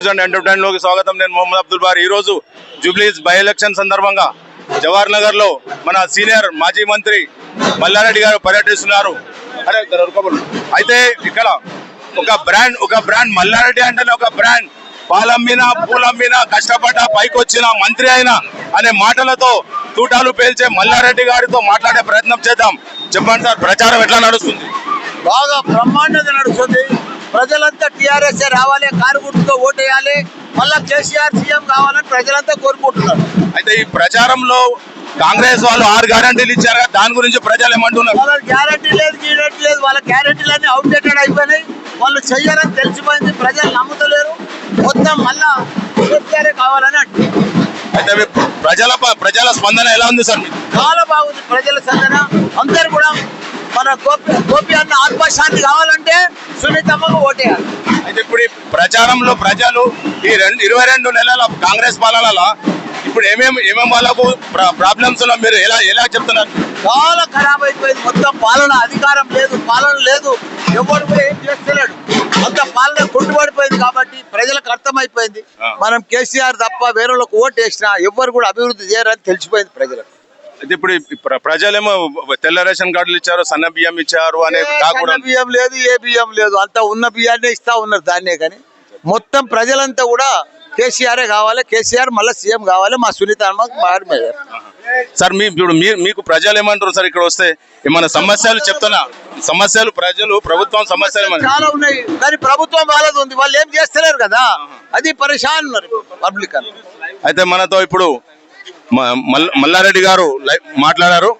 Entertain లోకి స్వాగతం. నేను మొహమ్మద్ అబ్దుల్ బార్. ఈ రోజు జూబ్లీస్ బై ఎలక్షన్ సందర్భంగా జవహర్ నగర్ లో మన సీనియర్ మాజీ మంత్రి మల్లారెడ్డి గారు పర్యటిస్తున్నారు. అయితే ఇక్కడ ఒక బ్రాండ్ మల్లారెడ్డి అంటేనే ఒక బ్రాండ్. పాలమ్మినా పూలమ్మినా కష్టపడ్డ పైకి వచ్చిన మంత్రి అయినా అనే మాటలతో తూటాలు పేల్చే మల్లారెడ్డి గారితో మాట్లాడే ప్రయత్నం చేద్దాం. చెప్పండి సార్, ప్రచారం ఎట్లా నడుస్తుంది? బాగా బ్రహ్మాండంగా నడుస్తుంది. ప్రజలంతా టీఆర్ఎస్ రావాలి, కారు గుర్తుతో ఓటేయాలి, మళ్ళా కేసీఆర్ సీఎం కావాలని ప్రజలంతా కోరుకుంటున్నారు. అయితే ఈ ప్రచారంలో కాంగ్రెస్ వాళ్ళు 6 గ్యారంటీలు ఇచ్చారు, దాని గురించి ప్రజలు ఏమంటున్నారు? వాళ్ళ గ్యారంటీ లేదు, వాళ్ళ గ్యారంటీలన్నీ అవుట్డేటెడ్ అయిపోయినాయి. వాళ్ళు చెయ్యాలని తెలిసిపోయింది, ప్రజలు నమ్ముతలేరు. మొత్తం మళ్ళా కేసీఆర్ కావాలని అంటున్నారు. అయితే ప్రజల స్పందన ఎలా ఉంది సార్? చాలా బాగుంది ప్రజల స్పందన. అందరు కూడా మన గోపి అన్న ఆత్మశాంతి కావాలంటే సునీతమ్మకు ఓటేయాలి. అయితే ఇప్పుడు ఈ ప్రచారంలో ప్రజలు ఈ 22 నెలల కాంగ్రెస్ పాలనలో ఇప్పుడు ఏమేమి వాళ్ళకు ప్రాబ్లమ్స్ మీరు ఎలా చెప్తున్నారు? చాలా ఖరాబ్ అయిపోయింది మొత్తం. పాలన అధికారం లేదు, పాలన లేదు, ఎవరు కూడా ఏం చేస్తలేడు. మొత్తం పాలన కుంటుపడిపోయింది. కాబట్టి ప్రజలకు అర్థమైపోయింది, మనం కేసీఆర్ తప్ప వేరే వాళ్ళకి ఓటు వేసినా ఎవ్వరు కూడా అభివృద్ధి చేయరని తెలిసిపోయింది ప్రజలకు. అయితే ఇప్పుడు ప్రజలేమో తెల్ల రేషన్ కార్డులు ఇచ్చారు, సన్న బియ్యం ఇచ్చారు అనే బియ్యం లేదు, ఏ బియ్యం లేదు, అంతా ఉన్న బియ్యాన్నే ఇస్తా ఉన్నారు దాన్నే. కానీ మొత్తం ప్రజలంతా కూడా కేసీఆర్ కావాలి, కేసీఆర్ మళ్ళీ సీఎం కావాలి, మా సునీత సార్. ఇప్పుడు మీకు ప్రజలు ఏమంటారు సార్? ఇక్కడ వస్తే ఏమైనా సమస్యలు చెప్తున్నా, సమస్యలు ప్రభుత్వం సమస్యలు చాలా ఉన్నాయి, కానీ ప్రభుత్వం వాళ్ళది ఉంది, వాళ్ళు ఏం చేస్తలేరు కదా, అది పరేషాన్ ఉన్నారు పబ్లిక్. అయితే మనతో ఇప్పుడు మల్లారెడ్డి గారు మాట్లాడారు.